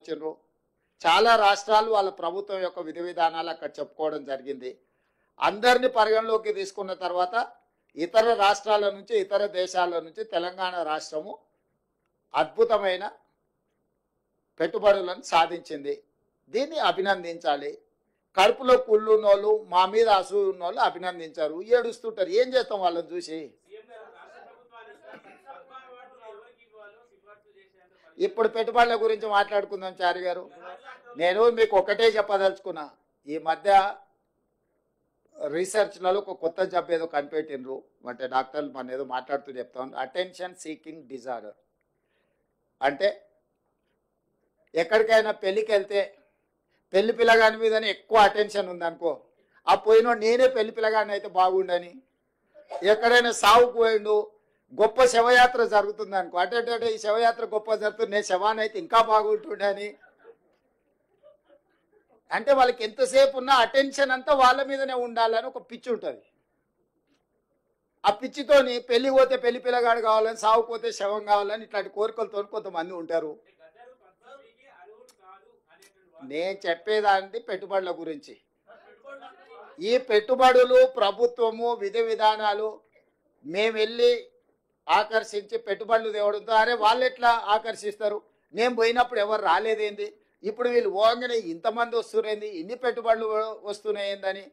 వచ్చిండ్రు. చాలా రాష్ట్రాలు వాళ్ళ ప్రభుత్వం యొక్క విధి విధానాలు అక్కడ చెప్పుకోవడం జరిగింది. అందరినీ పరిగణలోకి తీసుకున్న తర్వాత ఇతర రాష్ట్రాల నుంచి ఇతర దేశాల నుంచి తెలంగాణ రాష్ట్రము అద్భుతమైన పెట్టుబడులను సాధించింది. దీన్ని అభినందించాలి. కడుపులో కుళ్ళున్నోళ్ళు, మా మీద అసూయ ఉన్నోళ్ళు అభినందించారు, ఏడుస్తుంటారు. ఏం చేస్తాం వాళ్ళని చూసి? ఇప్పుడు పెట్టుబడుల గురించి మాట్లాడుకుందాం చారి గారు. నేను మీకు ఒకటే చెప్పదలుచుకున్నా, ఈ మధ్య రీసెర్చ్లలో ఒక కొత్త జబ్బు ఏదో కనిపెట్టినరు, అంటే డాక్టర్లు మన ఏదో మాట్లాడుతూ చెప్తాను, అటెన్షన్ సీకింగ్ డిజార్డర్. అంటే ఎక్కడికైనా పెళ్ళికి వెళ్తే పెళ్లి పిల్లగాని మీదనే ఎక్కువ అటెన్షన్ ఉందనుకో, ఆ పోయినో నేనే పెళ్లి పిల్లగాని అయితే బాగుండని, ఎక్కడైనా సావుకు పోయిండు గొప్ప శవయాత్ర జరుగుతుంది అనుకో, అంటే ఈ శవయాత్ర గొప్ప జరుగుతుంది, నేను శవాన్ని అయితే ఇంకా బాగుంటుండని. అంటే వాళ్ళకి ఎంతసేపు ఉన్న అటెన్షన్ అంతా వాళ్ళ మీదనే ఉండాలని ఒక పిచ్చి ఉంటుంది. ఆ పిచ్చితోని పెళ్లి పోతే పెళ్లి పిల్లగాడు కావాలని, సావుపోతే శవం కావాలని ఇట్లాంటి కోరికలతో కొంతమంది ఉంటారు. నేను చెప్పేదాన్ని పెట్టుబడుల గురించి. ఈ పెట్టుబడులు ప్రభుత్వము విధి విధానాలు మేము వెళ్ళి ఆకర్షించి పెట్టుబడులు తేవడంతో, అరే వాళ్ళు ఎట్లా ఆకర్షిస్తారు, నేను పోయినప్పుడు ఎవరు రాలేదేంది, ఇప్పుడు వీళ్ళు పోగానే ఇంతమంది వస్తున్నాయింది, ఇన్ని పెట్టుబడులు వస్తున్నాయిందని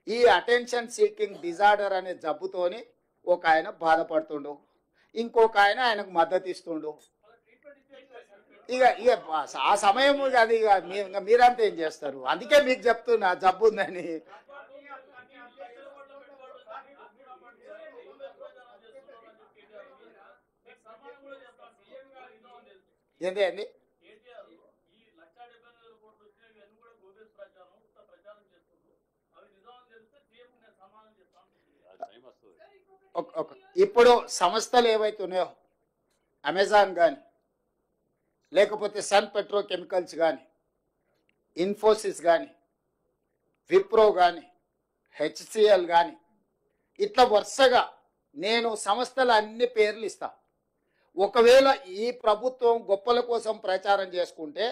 ఈ అటెన్షన్ సీకింగ్ డిజార్డర్ అనే జబ్బుతోని ఒక ఆయన బాధపడుతుండు, ఇంకొక ఆయనకు మద్దతు ఇస్తుండు. ఇక ఇక ఆ సమయం అది ఇక మీరంతా ఏం చేస్తారు? అందుకే మీకు చెప్తున్నా జబ్బు ఉందని. ఏంటి అండి? ఇప్పుడు సంస్థలు ఏవైతే ఉన్నాయో, అమెజాన్ కానీ, లేకపోతే సన్ పెట్రోకెమికల్స్ కానీ, ఇన్ఫోసిస్ కానీ, విప్రో కానీ, హెచ్సిఎల్ కానీ, ఇట్లా వరుసగా నేను సంస్థల అన్ని పేర్లు ఇస్తా. ఒకవేళ ఈ ప్రభుత్వం గొప్పల కోసం ప్రచారం చేసుకుంటే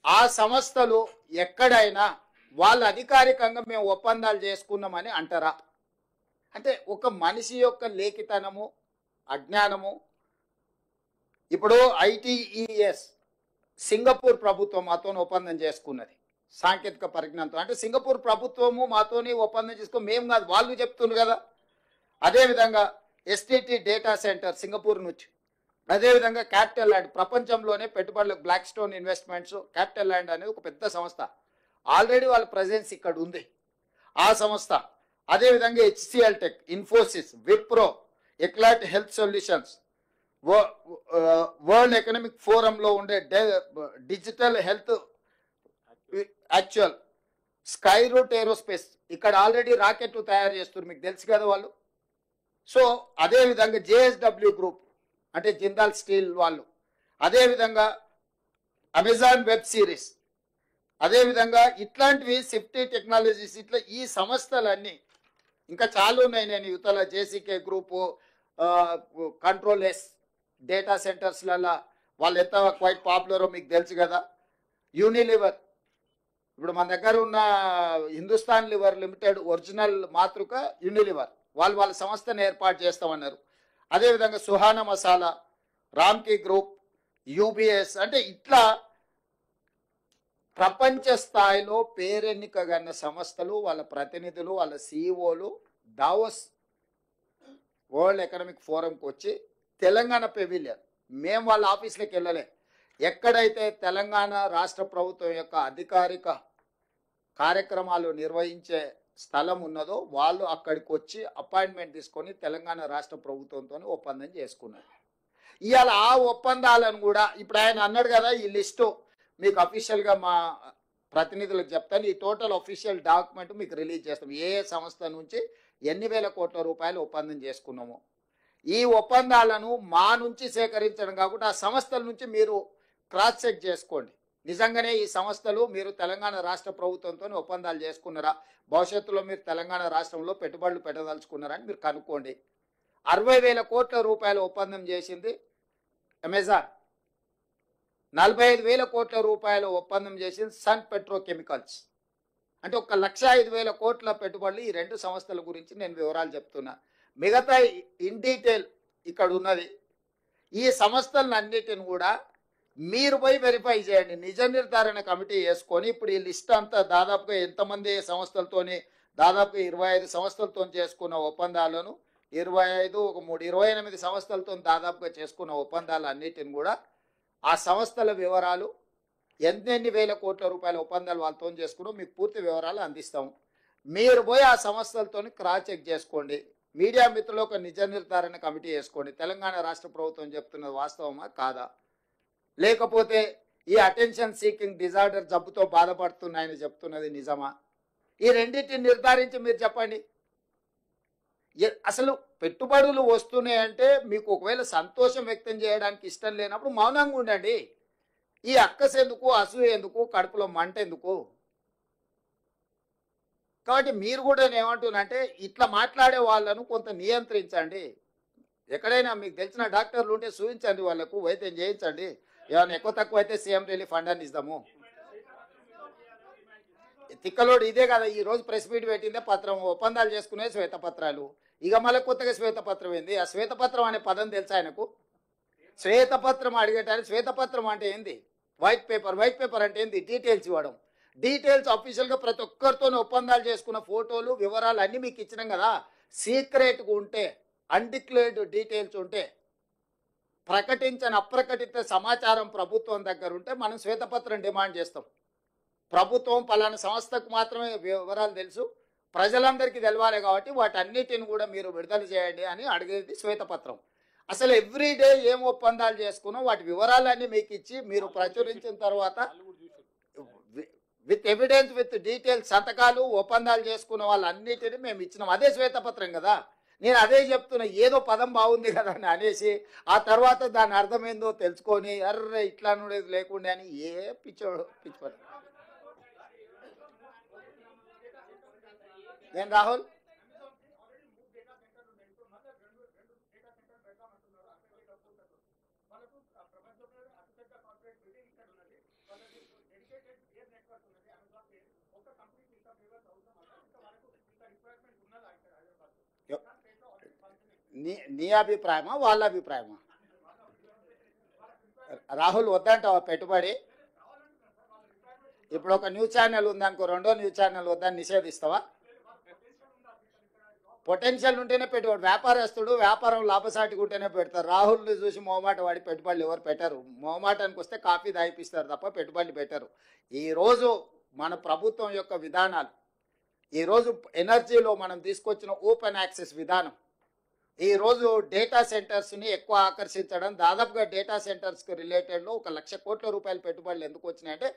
ఆ సంస్థలు ఎక్కడైనా వాళ్ళు అధికారికంగా మేము ఒప్పందాలు చేసుకున్నామని అంటారా? అంటే ఒక మనిషి యొక్క లేఖితనము, అజ్ఞానము. ఇప్పుడు ఐటీఈఎస్ సింగపూర్ ప్రభుత్వం మాతో ఒప్పందం చేసుకున్నది సాంకేతిక పరిజ్ఞానంతో. అంటే సింగపూర్ ప్రభుత్వము మాతోని ఒప్పందం చేసుకుని మేము కాదు, వాళ్ళు చెప్తున్నారు కదా. అదేవిధంగా ఎస్టీటీ డేటా సెంటర్ సింగపూర్ నుంచి, అదేవిధంగా క్యాపిటల్ ల్యాండ్, ప్రపంచంలోనే పెట్టుబడులకు Blackstone investments, capital land అనేది ఒక పెద్ద సంస్థ, ఆల్రెడీ వాళ్ళ ప్రజెన్స్ ఇక్కడ ఉంది ఆ సంస్థ. అదేవిధంగా HCL Tech, Infosys, Wipro, eclat health solutions, world economic ఫోరంలో ఉండే digital health actual, Skyroot Aerospace, ఇక్కడ ఆల్రెడీ రాకెట్ తయారు చేస్తున్నారు, మీకు తెలుసు కదా వాళ్ళు. సో అదేవిధంగా జేఎస్డబ్ల్యూ గ్రూప్ అంటే జిందాల్ స్టీల్ వాళ్ళు, అదేవిధంగా అమెజాన్ వెబ్ సిరీస్, అదేవిధంగా ఇట్లాంటివి సిఫ్టీ టెక్నాలజీస్, ఇట్లా ఈ సంస్థలన్నీ ఇంకా చాలా ఉన్నాయి. నేను యువతల జేసీకే గ్రూపు, కంట్రోల్ ఎస్ డేటా సెంటర్స్లలో వాళ్ళు ఎంత క్వైట్ పాపులరో మీకు తెలుసు కదా. యూనిలివర్, ఇప్పుడు మన దగ్గర ఉన్న హిందుస్థాన్ లివర్ లిమిటెడ్ ఒరిజినల్ మాతృక యూనిలివర్, వాళ్ళు వాళ్ళ సంస్థను ఏర్పాటు చేస్తామన్నారు. అదేవిధంగా సుహానా మసాలా, రామ్కీ గ్రూప్, యూబీఎస్, అంటే ఇట్లా ప్రపంచ స్థాయిలో పేరెన్నికగన్న సంస్థలు, వాళ్ళ ప్రతినిధులు, వాళ్ళ సిఇఓలు దావోస్ వరల్డ్ ఎకనామిక్ ఫోరంకి వచ్చి తెలంగాణ పెవిలియన్, మేము వాళ్ళ ఆఫీసులకు వెళ్ళలే, ఎక్కడైతే తెలంగాణ రాష్ట్ర ప్రభుత్వం యొక్క అధికారిక కార్యక్రమాలు నిర్వహించే స్థలం ఉన్నదో వాళ్ళు అక్కడికి వచ్చి అపాయింట్మెంట్ తీసుకొని తెలంగాణ రాష్ట్ర ప్రభుత్వంతో ఒప్పందం చేసుకున్నారు. ఇవాళ ఆ ఒప్పందాలను కూడా ఇప్పుడు ఆయన అన్నాడు కదా, ఈ లిస్టు మీకు అఫీషియల్గా మా ప్రతినిధులకు చెప్తాను, ఈ టోటల్ అఫీషియల్ డాక్యుమెంట్ మీకు రిలీజ్ చేస్తాం, ఏ సంస్థ నుంచి ఎన్ని వేల కోట్ల రూపాయలు ఒప్పందం చేసుకున్నాము. ఈ ఒప్పందాలను మా నుంచి సేకరించడం కాకుండా ఆ సంస్థల నుంచి మీరు క్రాస్ చెక్ చేసుకోండి, నిజంగానే ఈ సంస్థలు మీరు తెలంగాణ రాష్ట్ర ప్రభుత్వంతో ఒప్పందాలు చేసుకున్నారా, భవిష్యత్తులో మీరు తెలంగాణ రాష్ట్రంలో పెట్టుబడులు పెట్టదలుచుకున్నారా అని మీరు కనుక్కోండి. 60,000 కోట్ల రూపాయల ఒప్పందం చేసింది అమెజాన్, 45,000 కోట్ల రూపాయల ఒప్పందం చేసింది సన్ పెట్రోకెమికల్స్. అంటే 1,05,000 కోట్ల పెట్టుబడులు ఈ రెండు సంస్థల గురించి నేను వివరాలు చెప్తున్నా. మిగతా ఇన్ డీటెయిల్ ఇక్కడ ఉన్నది. ఈ సంస్థలన్నిటిని కూడా మీరు పోయి వెరిఫై చేయండి. నిజ నిర్ధారణ కమిటీ వేసుకొని ఇప్పుడు ఈ లిస్ట్ అంతా దాదాపుగా ఎంతమంది సంస్థలతోని దాదాపుగా 25 సంస్థలతో చేసుకున్న ఒప్పందాలను 25 ఒక 3 28 సంస్థలతో దాదాపుగా చేసుకున్న ఒప్పందాలు అన్నిటిని కూడా ఆ సంస్థల వివరాలు ఎన్ని వేల కోట్ల రూపాయల ఒప్పందాలు వాళ్ళతో చేసుకున్నాం మీకు పూర్తి వివరాలు అందిస్తాం. మీరు పోయి ఆ సంస్థలతో క్రాస్ చెక్ చేసుకోండి. మీడియా మిత్రులు ఒక నిజ నిర్ధారణ కమిటీ వేసుకోండి. తెలంగాణ రాష్ట్ర ప్రభుత్వం చెప్తున్నది వాస్తవమా కాదా, లేకపోతే ఈ అటెన్షన్ సీకింగ్ డిజార్డర్ జబ్బుతో బాధపడుతున్నాయని చెప్తున్నది నిజమా, ఈ రెండింటిని నిర్ధారించి మీరు చెప్పండి. అసలు పెట్టుబడులు వస్తున్నాయంటే మీకు ఒకవేళ సంతోషం వ్యక్తం చేయడానికి ఇష్టం లేనప్పుడు మౌనంగా ఉండండి. ఈ అక్కస ఎందుకు, అసూయ ఎందుకు, కడుపులో మంట ఎందుకు? కాబట్టి మీరు కూడా ఏమంటున్నానంటే ఇట్లా మాట్లాడే వాళ్ళను కొంత నియంత్రించండి. ఎక్కడైనా మీకు తెలిసిన డాక్టర్లు ఉంటే చూపించండి, వాళ్ళకు వైద్యం చేయించండి. ఏమైనా ఎక్కువ తక్కువ అయితే సీఎం రిలీఫ్ ఫండ్ అని ఇద్దాము. తిక్కలోడు ఇదే కదా ఈ రోజు ప్రెస్ మీట్ పెట్టిందే పత్రం, ఒప్పందాలు చేసుకునే శ్వేతపత్రాలు. ఇక మళ్ళీ కొత్తగా శ్వేతపత్రం ఏంది? ఆ శ్వేతపత్రం అనే పదం తెలుసా ఆయనకు? శ్వేతపత్రం అడిగేటానికి శ్వేతపత్రం అంటే ఏంది? White paper. వైట్ పేపర్ అంటే ఏంది? డీటెయిల్స్ ఇవ్వడం. డీటెయిల్స్ అఫీషియల్గా ప్రతి ఒక్కరితో ఒప్పందాలు చేసుకున్న ఫోటోలు వివరాలు అన్నీ మీకు ఇచ్చినాం కదా. సీక్రెట్గా ఉంటే, అన్డిక్లేర్డ్ డీటెయిల్స్ ఉంటే, ప్రకటించని అప్రకటిత సమాచారం ప్రభుత్వం దగ్గర ఉంటే మనం శ్వేతపత్రం డిమాండ్ చేస్తాం. ప్రభుత్వం పలానా సంస్థకు మాత్రమే వివరాలు తెలుసు, ప్రజలందరికీ తెలవాలి కాబట్టి వాటన్నిటిని కూడా మీరు విడుదల చేయండి అని అడిగేది శ్వేతపత్రం. అసలు ఎవ్రీడే ఏం ఒప్పందాలు చేసుకున్నాం వాటి వివరాలన్నీ మీకు ఇచ్చి మీరు ప్రచురించిన తర్వాత విత్ ఎవిడెన్స్ విత్ డీటెయిల్స్ సంతకాలు ఒప్పందాలు చేసుకున్న వాళ్ళన్నిటిని మేము ఇచ్చినాం. అదే శ్వేతపత్రం కదా. నేను అదే చెప్తున్నా, ఏదో పదం బాగుంది కదా అని అనేసి ఆ తర్వాత దాని అర్థమైందో తెలుసుకొని అర్రే ఇట్లా అనేది లేకుండా అని ఏ పిచ్చోడు పిచ్చిపడు. నేను రాహుల్ నీ అభిప్రాయమా వాళ్ళ అభిప్రాయమా? రాహుల్ వద్దంటావా పెట్టుబడి? ఇప్పుడు ఒక న్యూస్ ఛానల్ ఉందనుకో, రెండో న్యూస్ ఛానల్ వద్దని నిషేధిస్తావా? పొటెన్షియల్ ఉంటేనే పెట్టుబడి. వ్యాపారస్తుడు వ్యాపారం లాభసాటిగా ఉంటేనే పెడతారు. రాహుల్ని చూసి మొహమాట వాడి పెట్టుబడులు ఎవరు పెట్టరు. మొహమాటానికి వస్తే కాఫీ దాయిపిస్తారు తప్ప పెట్టుబడులు పెట్టరు. ఈరోజు మన ప్రభుత్వం యొక్క విధానాలు, ఈరోజు ఎనర్జీలో మనం తీసుకొచ్చిన ఓపెన్ యాక్సెస్ విధానం, ఈరోజు డేటా సెంటర్స్ని ఎక్కువ ఆకర్షించడం, దాదాపుగా డేటా సెంటర్స్కి రిలేటెడ్లో 1,00,000 కోట్ల రూపాయల పెట్టుబడులు ఎందుకు వచ్చినాయంటే